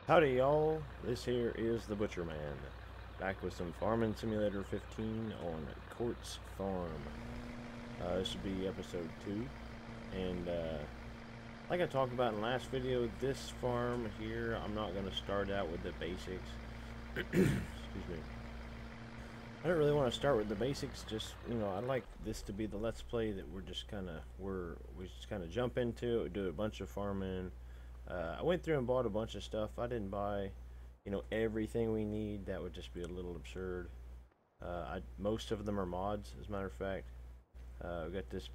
Howdy y'all, this here is the Butcher Man, back with some Farming Simulator 15 on Court's Farm. This should be episode 2, and like I talked about in the last video, this farm here, I'm not going to start out with the basics. Excuse me. I don't really want to start with the basics, just, I'd like this to be the Let's Play that we just kind of jump into it, do a bunch of farming. I went through and bought a bunch of stuff. I didn't buy, everything we need. That would just be a little absurd. Most of them are mods, as a matter of fact. We got this,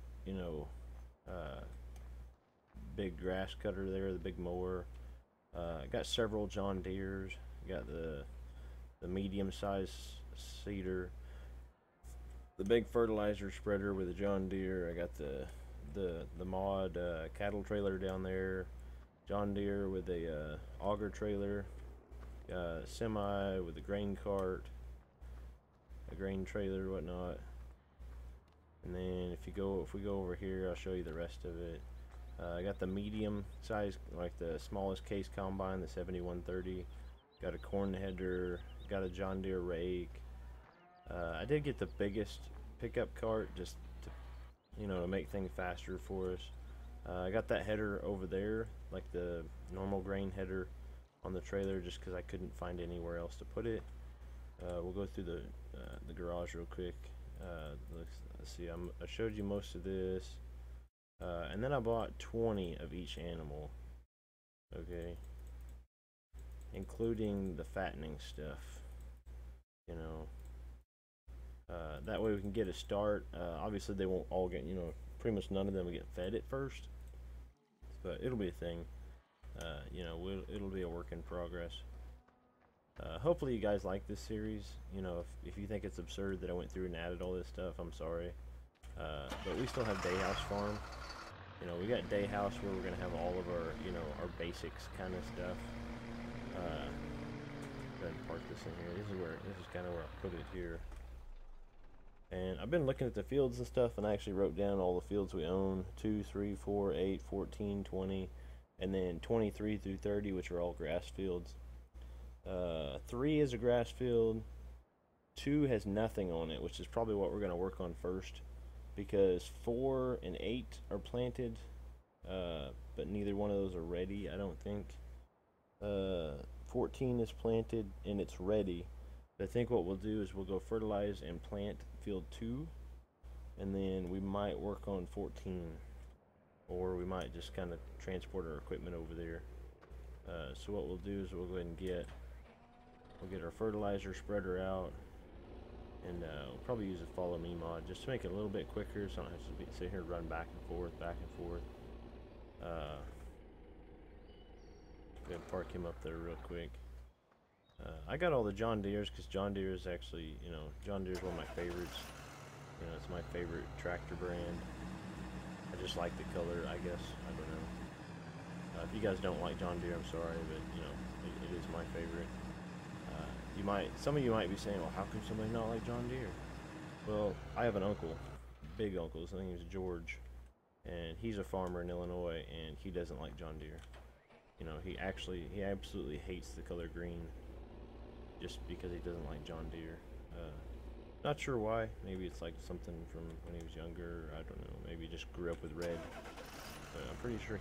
big grass cutter there, the big mower. Got several John Deeres. Got the medium-sized seeder, the big fertilizer spreader with a John Deere. I got the mod cattle trailer down there. John Deere with a auger trailer, semi with a grain cart, a grain trailer, whatnot. And then if we go over here, I'll show you the rest of it. I got the medium size, like the smallest case combine, the 7130. Got a corn header. Got a John Deere rake. I did get the biggest pickup cart just to make things faster for us. I got that header over there, like the normal grain header on the trailer, just because I couldn't find anywhere else to put it. We'll go through the garage real quick. Let's see, I showed you most of this. And then I bought 20 of each animal. Okay. Including the fattening stuff. That way we can get a start. Obviously they won't all get, pretty much none of them will get fed at first. But it'll be a thing. It'll be a work in progress. Hopefully you guys like this series. If you think it's absurd that I went through and added all this stuff, I'm sorry. But we still have Day House Farm. We got Day House where we're gonna have all of our, our basics kind of stuff. Go ahead and park this in here. This is kind of where I put it here. And I've been looking at the fields and stuff, and I actually wrote down all the fields we own. 2, 3, 4, 8, 14, 20, and then 23 through 30, which are all grass fields. 3 is a grass field. 2 has nothing on it, which is probably what we're going to work on first, because 4 and 8 are planted, but neither one of those are ready, I don't think. 14 is planted, and it's ready. I think what we'll do is we'll go fertilize and plant field 2, and then we might work on 14, or we might just kind of transport our equipment over there. So what we'll do is we'll go ahead and get our fertilizer spreader out, and we'll probably use a follow me mod just to make it a little bit quicker, so I don't have to sit here and run back and forth. Go ahead and park him up there real quick. I got all the John Deeres because John Deere is actually, John Deere is one of my favorites. It's my favorite tractor brand. I just like the color, I guess. I don't know. If you guys don't like John Deere, I'm sorry, but it is my favorite. Some of you might be saying, well, how can somebody not like John Deere? Well, I have an uncle, big uncle. His name is George, and he's a farmer in Illinois, and he doesn't like John Deere. He absolutely hates the color green, just because he doesn't like John Deere. Not sure why. Maybe it's like something from when he was younger. I don't know. Maybe he just grew up with red. But I'm pretty sure I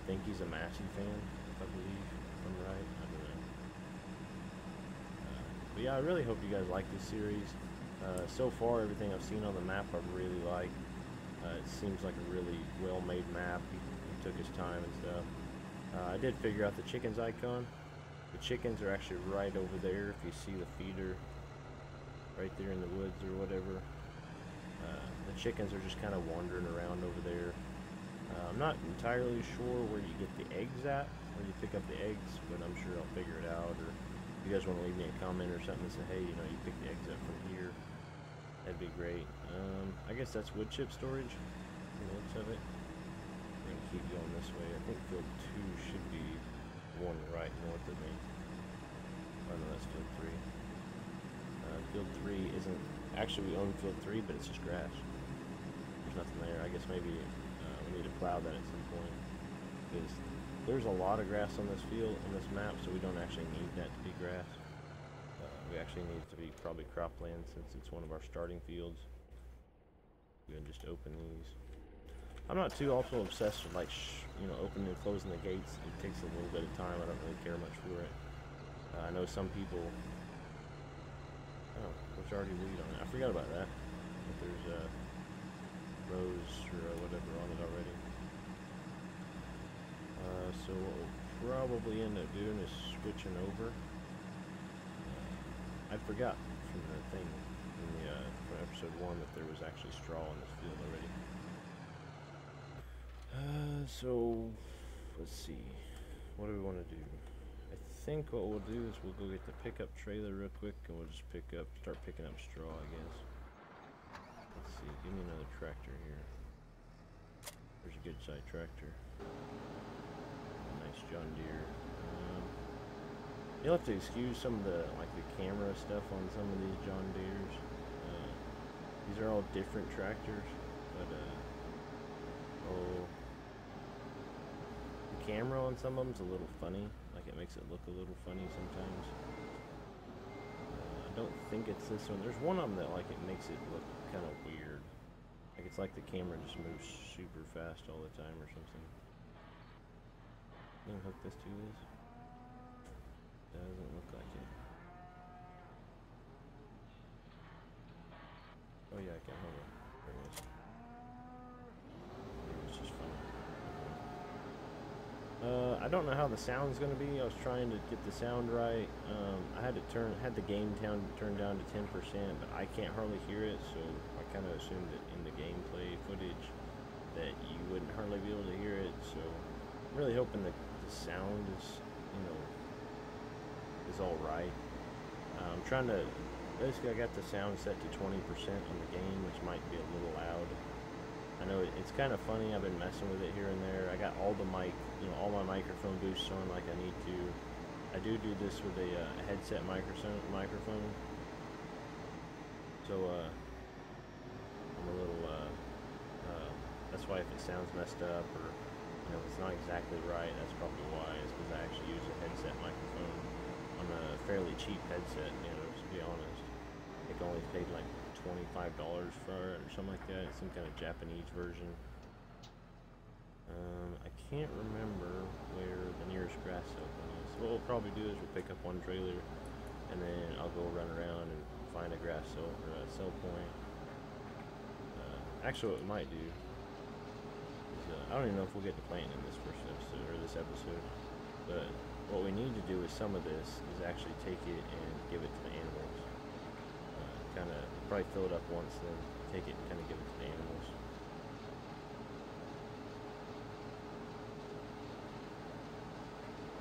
think he's a Massey fan, if I believe. If I'm right. I don't know. But yeah, I really hope you guys like this series. So far, everything I've seen on the map I really like. It seems like a really well-made map. He took his time and stuff. I did figure out the chickens icon. The chickens are actually right over there, if you see the feeder right there in the woods or whatever. The chickens are just kind of wandering around over there. I'm not entirely sure where you get the eggs at, where you pick up the eggs, but I'm sure I'll figure it out. Or if you guys want to leave me a comment or something and say, hey, you pick the eggs up from here, that'd be great. I guess that's wood chip storage, from the looks of it. We're going to keep going this way. I think field 2 should be one right north of me. Oh no, that's field 3. Field 3 isn't... Actually, we own field 3, but it's just grass. There's nothing there. I guess maybe we need to plow that at some point, because there's a lot of grass on this field, on this map, so we don't actually need that to be grass. We actually need it to be probably cropland since it's one of our starting fields. Go ahead and just open these. I'm not too also obsessed with like, you know, opening and closing the gates. It takes a little bit of time. I don't really care much for it. I know some people. Oh, there's already weed on it. I forgot about that. But there's rose or whatever on it already. So what we'll probably end up doing is switching over. I forgot from the thing in the from episode 1 that there was actually straw in this field already. So let's see. What do we want to do? I think what we'll do is we'll go get the pickup trailer real quick, and we'll just start picking up straw, I guess. Let's see. Give me another tractor here. There's a good side tractor. Nice John Deere. You'll have to excuse some of the camera stuff on some of these John Deeres. These are all different tractors, but the camera on some of them's a little funny. Like, it makes it look a little funny sometimes. I don't think it's this one. There's one of them that it makes it look kind of weird. Like, it's like the camera just moves super fast all the time or something. Can I hook this to this? Doesn't look like it. Oh yeah, I can. Hold on. There it is. It's just funny. I don't know how the sound's gonna be. I was trying to get the sound right. I had the game turned down to 10%, but I can't hardly hear it, so I kind of assumed that in the gameplay footage that you wouldn't hardly be able to hear it. So I'm really hoping that the sound is, is all right. I'm trying to, basically I got the sound set to 20% on the game, which might be a little loud. I know it's kind of funny. I've been messing with it here and there. I got all the all my microphone boosts on like I need to. I do this with a headset microphone. So I'm a little. That's why if it sounds messed up or if it's not exactly right, that's probably why. It's because I actually use a headset microphone on a fairly cheap headset. To be honest, I think I only paid like $25 for it or something like that. It's some kind of Japanese version. I can't remember where the nearest grass open is. So what we'll probably do is we'll pick up one trailer and then I'll go run around and find a grass sell or a sell point. Actually, what we might do is I don't even know if we'll get to planting in this first episode or this episode, but what we need to do with some of this is actually take it and give it to the animals. Kind of probably fill it up once, then take it and kind of give it to the animals.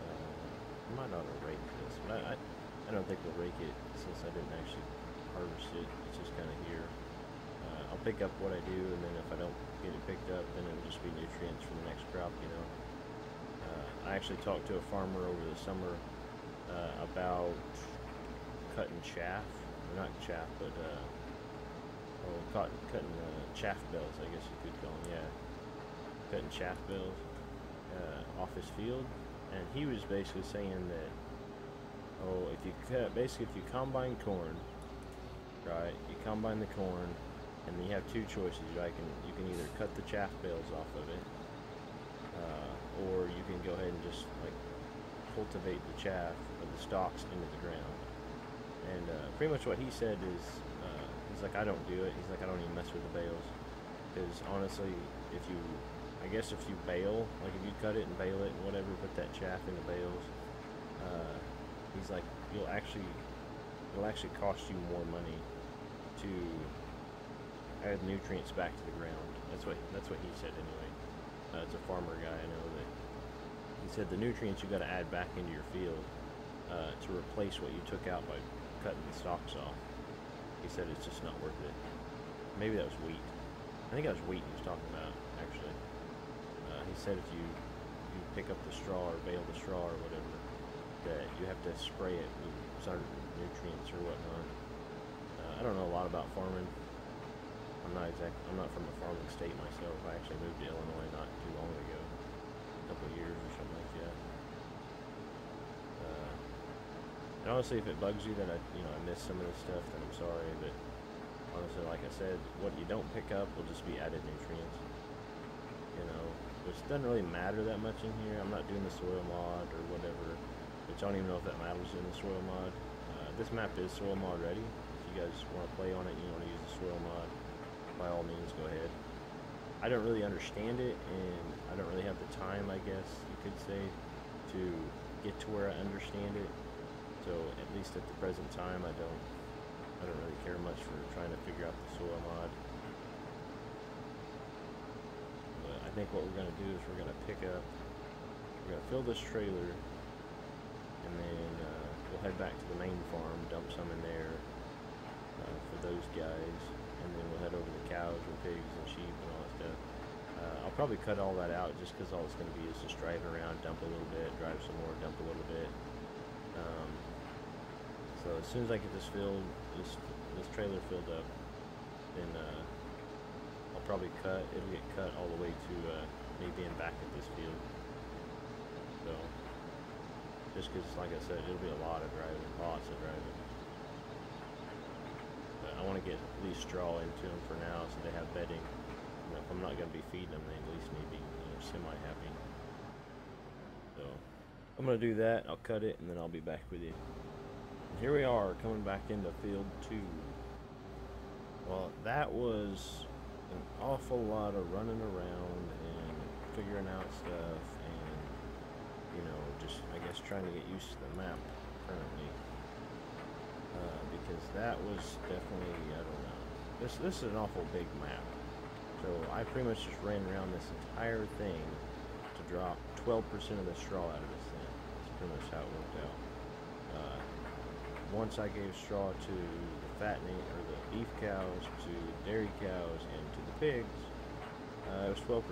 I might not have raked this, but I don't think we'll rake it since I didn't actually harvest it. It's just kind of here. I'll pick up what I do, and then if I don't get it picked up, then it'll just be nutrients for the next crop, I actually talked to a farmer over the summer about cutting chaff. Not chaff, but cutting chaff bells, I guess you could call them. Yeah, cutting chaff bells off his field, and he was basically saying that, if you combine corn, right? You combine the corn, and you have two choices. You can either cut the chaff bales off of it, or you can go ahead and just cultivate the chaff or the stalks into the ground. And pretty much what he said is, he's like, I don't do it. He's like, I don't even mess with the bales. Because honestly, if you bale, like if you cut it and bale it and whatever, put that chaff in the bales, he's like, it'll actually cost you more money to add nutrients back to the ground. That's what he said anyway. It's a farmer guy, I know that. He said the nutrients you got to add back into your field to replace what you took out by cutting the stalks off. He said it's just not worth it. Maybe that was wheat. I think that was wheat he was talking about, actually. He said if you pick up the straw or bale the straw or whatever, that you have to spray it with certain nutrients or whatnot. I don't know a lot about farming. I'm not from a farming state myself. I actually moved to Illinois not too long ago. couple of years or something like that. And honestly, if it bugs you that I missed some of this stuff, then I'm sorry. But honestly, like I said, what you don't pick up will just be added nutrients. Which doesn't really matter that much in here. I'm not doing the soil mod or whatever, which I don't even know if that matters in the soil mod. This map is soil mod ready. If you guys want to play on it, you want to use the soil mod, by all means, go ahead. I don't really understand it, and I don't really have the time, I guess you could say, to get to where I understand it. So at least at the present time, I don't really care much for trying to figure out the soil mod. But I think what we're going to do is we're going to fill this trailer, and then we'll head back to the main farm, dump some in there for those guys, and then we'll head over to cows and pigs and sheep and all that stuff. I'll probably cut all that out just because all it's going to be is just driving around, dump a little bit, drive some more, dump a little bit. So as soon as I get this filled, this trailer filled up, then I'll probably it'll get cut all the way to me being back at this field. So, just because, like I said, it'll be a lot of driving, lots of driving. But I want to get at least straw into them for now so they have bedding. If I'm not going to be feeding them, they at least need to be semi-happy. So, I'm going to do that, I'll cut it, and then I'll be back with you. Here we are, coming back into field 2. Well, that was an awful lot of running around and figuring out stuff and, just, I guess, trying to get used to the map currently. Because that was definitely, I don't know. This is an awful big map. So I pretty much just ran around this entire thing to drop 12% of the straw out of this thing. That's pretty much how it worked out. Once I gave straw to the fattening, or the beef cows, to dairy cows, and to the pigs, it was 12%.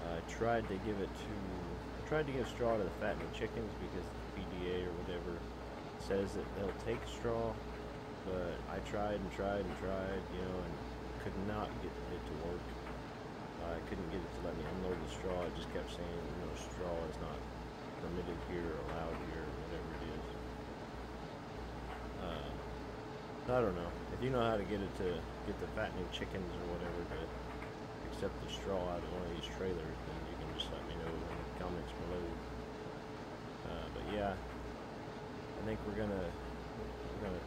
I tried to give straw to the fattening chickens because the PDA or whatever says that they'll take straw, but I tried and tried, and could not get it to work. I couldn't get it to let me unload the straw. It just kept saying, straw is not permitted here, or allowed here, or whatever it is. I don't know. If you know how to get the fattening chickens or whatever to accept the straw out of one of these trailers, then you can just let me know in the comments below. But yeah, I think we're gonna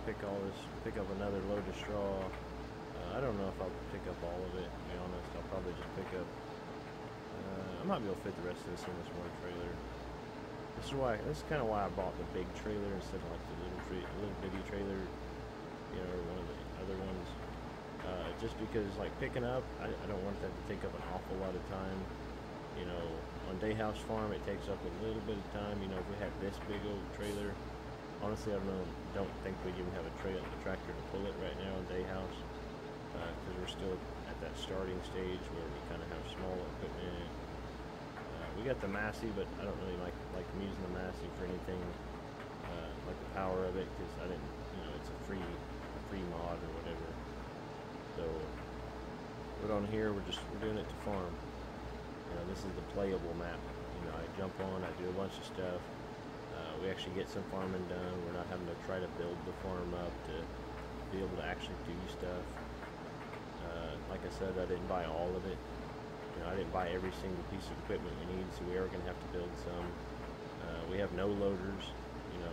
pick up another load of straw. I don't know if I'll pick up all of it, to be honest. I'll probably just pick up, I might be able to fit the rest of this in this one trailer. This is kind of why I bought the big trailer instead of like the little bitty trailer, or one of the other ones. Just because, like, picking up, I don't want that to take up an awful lot of time. On Day House Farm, it takes up a little bit of time. If we had this big old trailer, honestly, I don't think we'd even have a tractor to pull it right now on Day House, because we're still at that starting stage where we kind of have small equipment. We got the Massey, but I don't really like using the Massey for anything like the power of it, because I didn't, it's a free mod or whatever. So, but on here we're doing it to farm. This is the playable map. I jump on, I do a bunch of stuff. We actually get some farming done. We're not having to try to build the farm up to be able to actually do stuff. Like I said, I didn't buy all of it. I didn't buy every single piece of equipment we need, so we are going to have to build some. We have no loaders.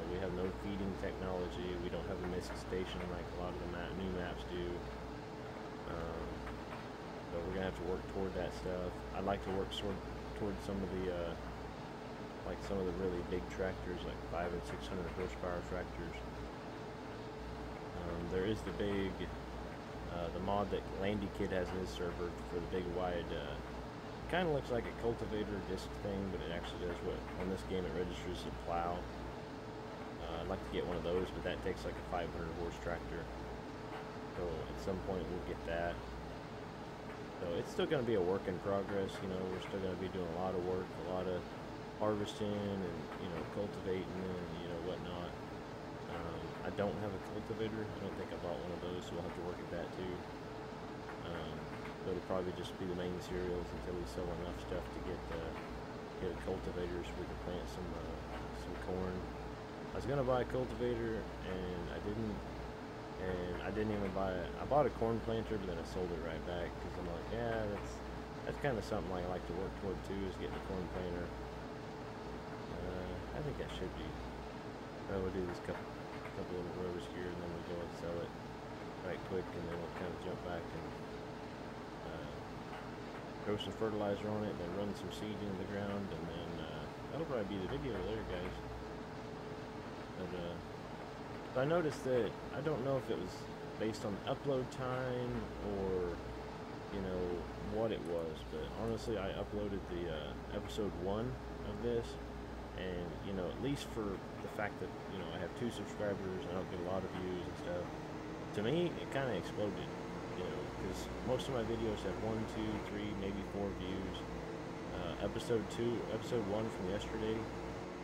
We have no feeding technology. We don't have a mist station like a lot of the new maps do. So we're going to have to work toward that stuff. I'd like to work toward some of the really big tractors, like 500 and 600 horsepower tractors. There is the mod that Landy Kid has in his server for the big wide, kind of looks like a cultivator disc thing, but it actually does what, on this game it registers a plow. I'd like to get one of those, but that takes like a 500 horse tractor. So at some point we'll get that. So it's still going to be a work in progress, we're still going to be doing a lot of work, a lot of harvesting and, cultivating and, whatnot. I don't have a cultivator. I don't think I bought one of those, so we'll have to work at that too. But it'll probably just be the main cereals until we sell enough stuff to get get a cultivator so we can plant some corn. I was gonna buy a cultivator and I didn't. And I didn't even buy it. I bought a corn planter, but then I sold it right back because I'm like, yeah, that's kind of something I like to work toward too, is getting a corn planter. I think I should be. We'll do this couple little rows here, and then we'll go and sell it right quick, and then we'll kind of jump back and throw some fertilizer on it, then run some seed into the ground, and then that'll probably be the video there, guys. But I noticed that, I don't know if it was based on upload time or, you know, what it was, but honestly I uploaded the episode 1 of this, and, you know, at least for the fact that, you know, I have 2 subscribers, I don't get a lot of views and stuff, to me, it kind of exploded, you know, because most of my videos have 1, 2, 3, maybe 4 views. Episode 1 from yesterday,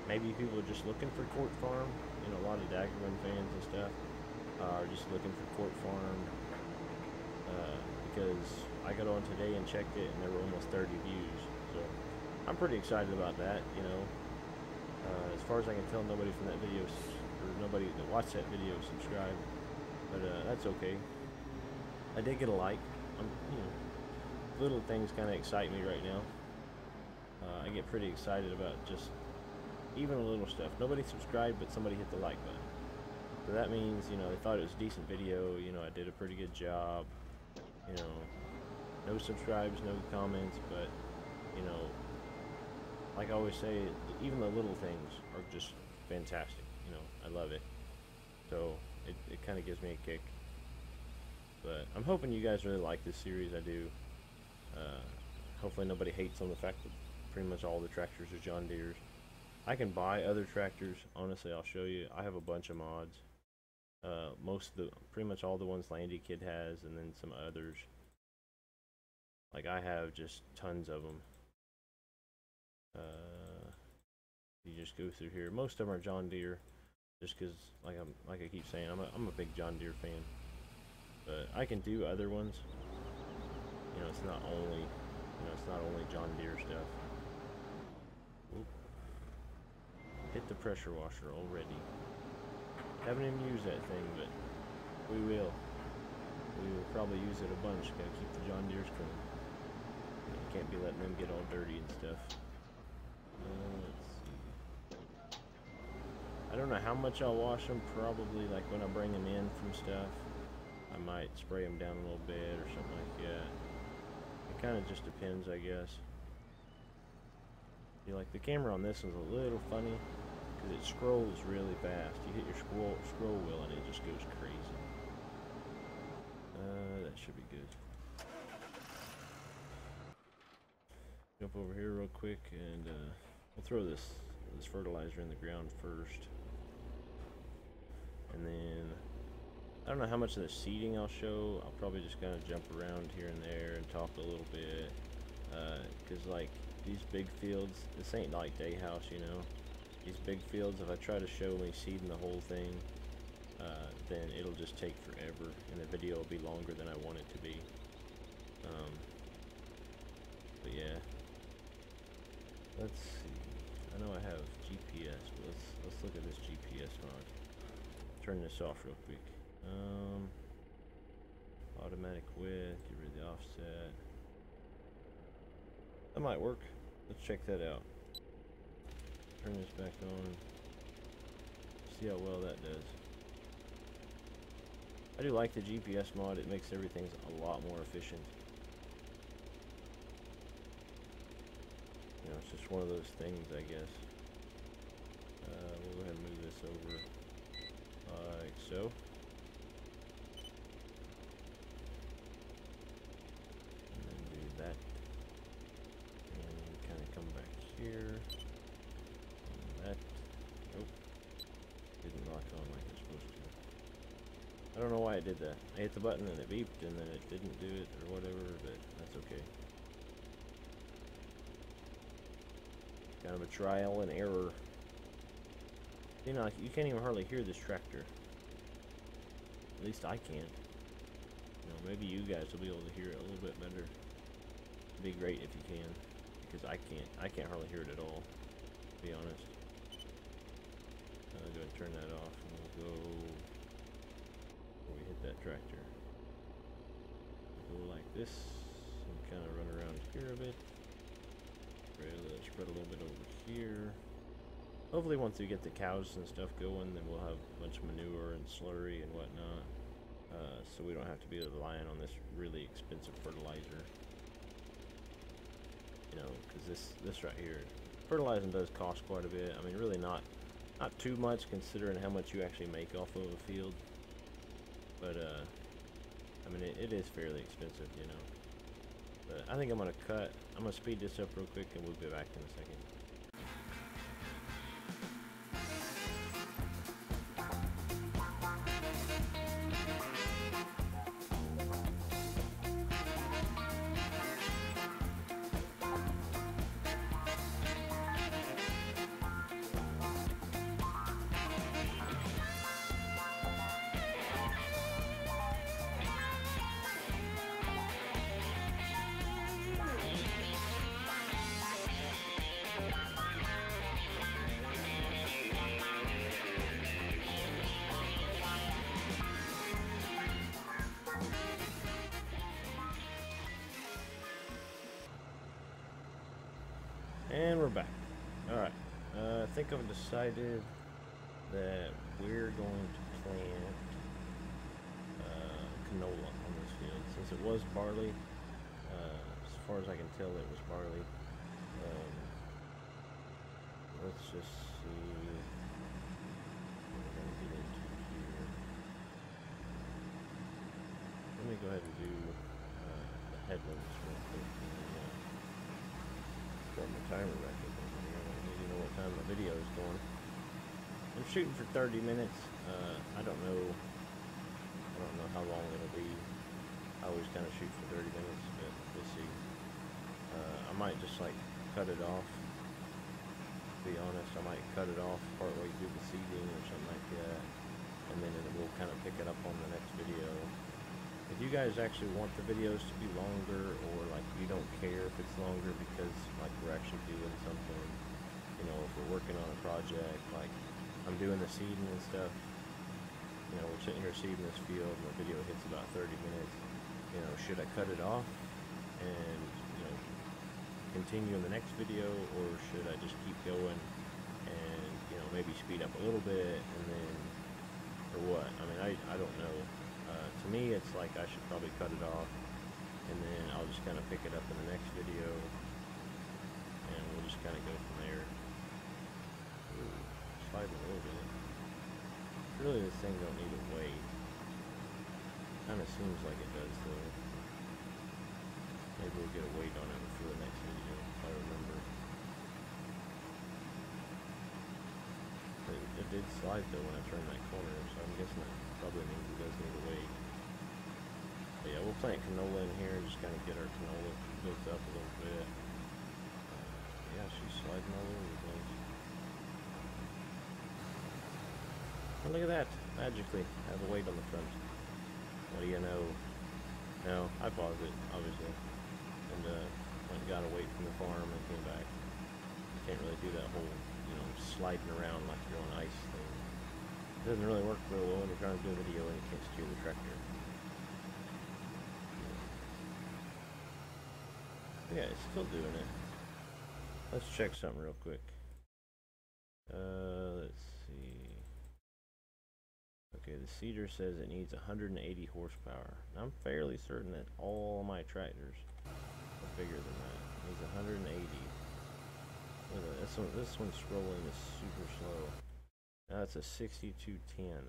maybe people are just looking for Court Farm. You know, a lot of Daggerman fans and stuff are just looking for Court Farm, because I got on today and checked it, and there were almost 30 views. So I'm pretty excited about that. You know, as far as I can tell, nobody from that video, or nobody that watched that video, subscribed. But that's okay. I did get a like. You know, little things kind of excite me right now. I get pretty excited about just even little stuff. Nobody subscribed, but somebody hit the like button. So that means, you know, they thought it was a decent video. You know, I did a pretty good job. You know, no subscribes, no comments, but, you know, like I always say, even the little things are just fantastic. You know, I love it. So it kind of gives me a kick. But I'm hoping you guys really like this series. I do. Hopefully nobody hates on the fact that pretty much all the tractors are John Deere's. I can buy other tractors. Honestly, I'll show you. I have a bunch of mods. Pretty much all the ones Landy Kid has, and then some others. Like, I have just tons of them. You just go through here. Most of them are John Deere, just because, like I keep saying, I'm a big John Deere fan. But I can do other ones. You know, it's not only John Deere stuff. Oop. Hit the pressure washer already. Haven't even used that thing, but we will. We will probably use it a bunch. Gotta keep the John Deeres clean. You can't be letting them get all dirty and stuff. Let's see. I don't know how much I'll wash them. Probably like when I bring them in from stuff, I might spray them down a little bit or something like that. It kind of just depends, I guess. See, like the camera on this is a little funny because it scrolls really fast. You hit your scroll wheel and it just goes crazy. That should be good. Jump over here real quick, and we'll throw this fertilizer in the ground first, and then I don't know how much of the seeding I'll show. I'll probably just kind of jump around here and there and talk a little bit, because like these big fields, this ain't like day house, you know. These big fields, if I try to show me seeding the whole thing, then it'll just take forever, and the video will be longer than I want it to be. But yeah, let's see. I know I have GPS, but let's look at this GPS mod. Turn this off real quick. Automatic width, get rid of the offset. That might work. Let's check that out. Turn this back on. See how well that does. I do like the GPS mod. It makes everything a lot more efficient. You know, it's just one of those things, I guess. We'll go ahead and move this over like so. And then do that. And kind of come back here. And that. Nope. Didn't lock on like it's supposed to. I don't know why it did that. I hit the button and it beeped and then it didn't do it or whatever, but that's okay. Kind of a trial and error. You know, you can't even hardly hear this tractor. At least I can't. You know, maybe you guys will be able to hear it a little bit better. It'd be great if you can. because I can't hardly hear it at all, to be honest. I'll go ahead and turn that off, and we'll go before we hit that tractor. Go like this, and kind of run around here a bit. Spread a little bit over here. Hopefully once we get the cows and stuff going, then we'll have a bunch of manure and slurry and whatnot. So we don't have to be relying on this really expensive fertilizer. You know, because this right here, fertilizing does cost quite a bit. I mean, really not too much considering how much you actually make off of a field. But I mean, it is fairly expensive, you know. But I think I'm gonna speed this up real quick, and we'll be back in a second. And we're back. Alright, I think I've decided that we're going to plant canola on this field. Since it was barley, as far as I can tell it was barley. Let's just see what we're going to get into here. Let me go ahead and do the headlands real quick. Start my timer back up over here. I need to know what time my video is going. I'm shooting for 30 minutes. I don't know how long it'll be. I always kind of shoot for 30 minutes, but we'll see. I might just like cut it off. To be honest, I might cut it off partway through the seeding or something like that, and then we'll kind of pick it up on the next video. If you guys actually want the videos to be longer, or like you don't care if it's longer because like we're actually doing something, you know, if we're working on a project, like I'm doing the seeding and stuff, you know, we're sitting here seeding this field and the video hits about 30 minutes, you know, should I cut it off and, you know, continue in the next video, or should I just keep going and, you know, maybe speed up a little bit and then, or what? I mean, I don't know. To me, it's like I should probably cut it off, and then I'll just kind of pick it up in the next video, and we'll just kind of go from there. Ooh, sliding a little bit. Really, this thing don't need a weight. Kind of seems like it does, though. Maybe we'll get a weight on it for the next video, if I remember. It did slide, though, when I turned that corner, so I'm guessing that probably means it does need a weight. But yeah, we'll plant canola in here and just kind of get our canola built up a little bit. Yeah, she's sliding all over the place. Oh, look at that! Magically, I have a weight on the front. What do you know? No, I paused it, obviously. And went and got a weight from the farm and came back. Can't really do that whole, you know, sliding around like you're on ice thing. It doesn't really work real well when you're trying to do a video and you can't steer the tractor. Yeah, it's still doing it. Let's check something real quick. Let's see. Okay, the seeder says it needs 180 horsepower. Now, I'm fairly certain that all my tractors are bigger than that. It needs 180. Look at that. This one's scrolling is super slow. Now it's a 6210.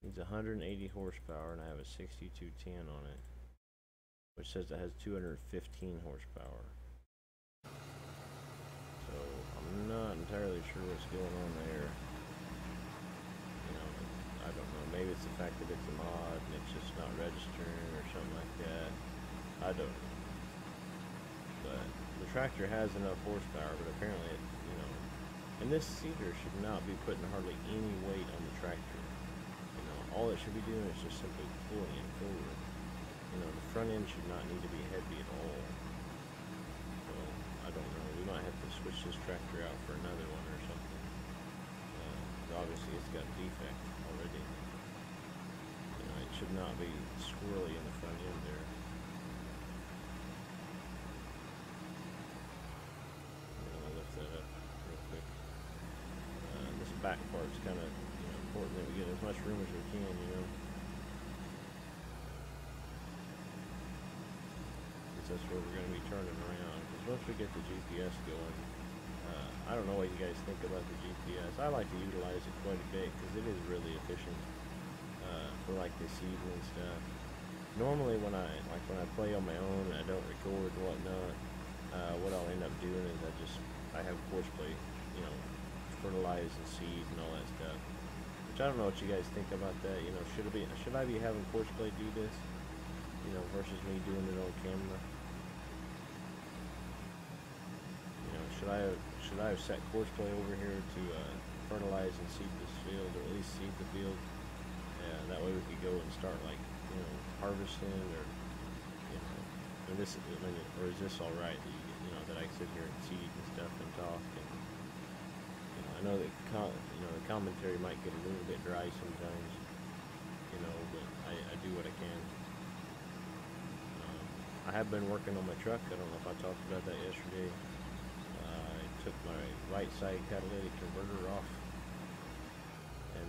Needs 180 horsepower, and I have a 6210 on it, which says it has 215 horsepower. So I'm not entirely sure what's going on there. You know, I don't know. Maybe it's the fact that it's a mod and it's just not registering or something like that. I don't know. But the tractor has enough horsepower, but apparently it, you know, and this seeder should not be putting hardly any weight on the tractor. You know, all it should be doing is just simply pulling it forward. You know, the front end should not need to be heavy at all. So we might have to switch this tractor out for another one or something. Obviously it's got a defect already. You know, it should not be squirrely in the front end there. I'm gonna lift that up real quick. This back part's kind of, you know, important that we get as much room as we can, you know. That's where we're going to be turning around, because once we get the GPS going, I don't know what you guys think about the GPS. I like to utilize it quite a bit because it is really efficient for like the seeding and stuff. Normally when I play on my own and I don't record and whatnot, what I'll end up doing is I have course play, you know, fertilize and seed and all that stuff. Which I don't know what you guys think about that. You know, should I be having course play do this? You know, versus me doing it on camera. You know, should I have set course play over here to fertilize and seed this field, or at least seed the field? Yeah, that way we could go and start, like, you know, harvesting, or, you know, or is this all right? You know, that I sit here and seed and stuff and talk, and you know, I know that the commentary might get a little bit dry sometimes, you know, but I do what I can. I have been working on my truck. I don't know if I talked about that yesterday. I took my right side catalytic converter off, and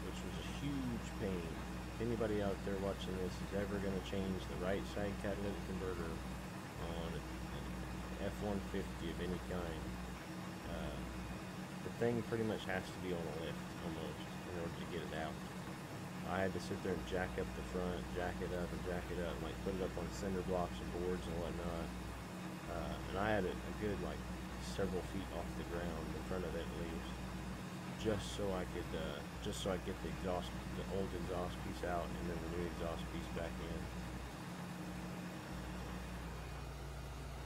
which was a huge pain. If anybody out there watching this is ever going to change the right side catalytic converter on an F-150 of any kind, the thing pretty much has to be on a lift almost in order to get it out. I had to sit there and jack up the front, jack it up, and like put it up on cinder blocks and boards and whatnot. And I had it a good like several feet off the ground in front of it at least, just so I could get the old exhaust piece out and then the new exhaust piece back in.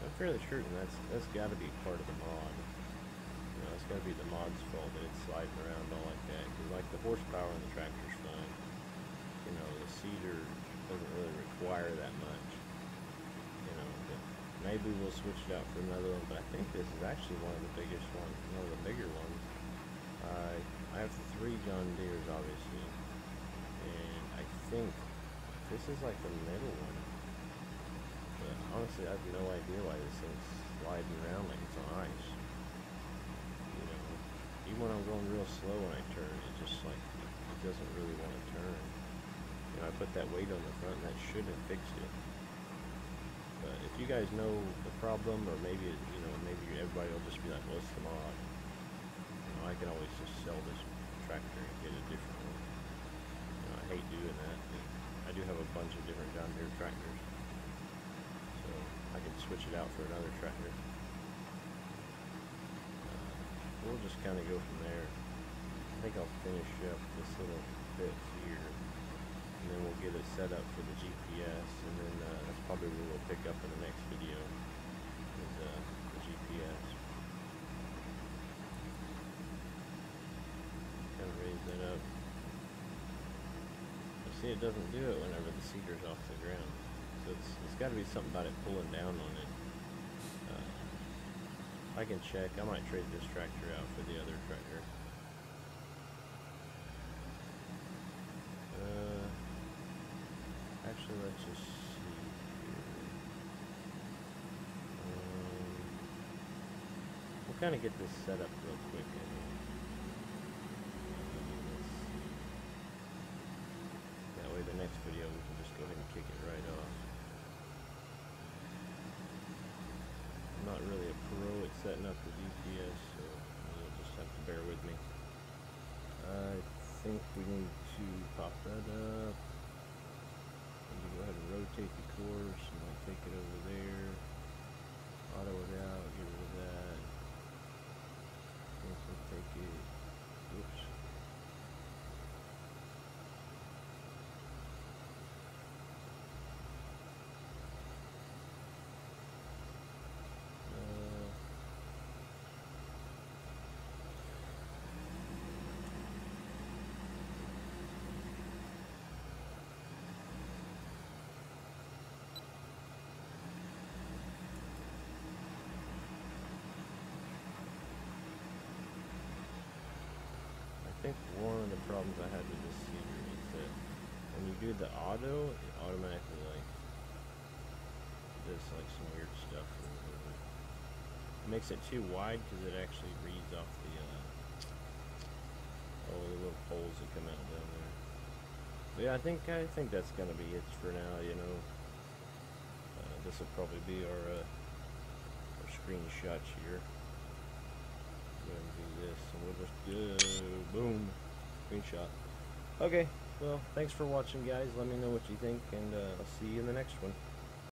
I'm fairly certain that's got to be part of the mod. You know, it's got to be the mod's fault that it's sliding around all like that. Because like the horsepower in the tractor's fine. You know, the seeder doesn't really require that much. You know, but maybe we'll switch it out for another one. But I think this is actually one of the biggest ones, one of the bigger ones. I have 3 John Deeres, obviously, and I think this is like the middle one. But honestly, I have no idea why this thing's sliding around like it's on ice. You know, even when I'm going real slow when I turn, it just like it doesn't really want to turn. You know, I put that weight on the front, and that should have fixed it. But if you guys know the problem, or maybe everybody will just be like, "What's the mod?" You know, I can always just sell this tractor and get a different one. You know, I hate doing that, but I do have a bunch of different John Deere tractors, so I can switch it out for another tractor. We'll just kind of go from there. I think I'll finish up this little bit here, and then we'll get it set up for the GPS, and then that's probably where we'll pick up in the next video, is the GPS. Kind of raise that up. You see, it doesn't do it whenever the seeder's off the ground, so it's got to be something about it pulling down on it. I can check. I might trade this tractor out for the other tractor. Actually, let's just see here. We'll kind of get this set up real quick. I mean, that way the next video we can just go ahead and kick it right off. I'm not really a pro at setting up the GPS, so you'll just have to bear with me. I think we need to pop that up. Go ahead and rotate the course, and I'll take it over there. Auto it out, get rid of that. I think we'll take it. Oops. think one of the problems I had with this seeder is that when you do the auto, it automatically like does like some weird stuff. It makes it too wide because it actually reads off the the little poles that come out down there. But yeah, I think that's gonna be it for now. You know, this will probably be our screenshots here. Go ahead and do this, and we'll just go boom, screenshot. Okay, well, thanks for watching, guys. Let me know what you think, and I'll see you in the next one.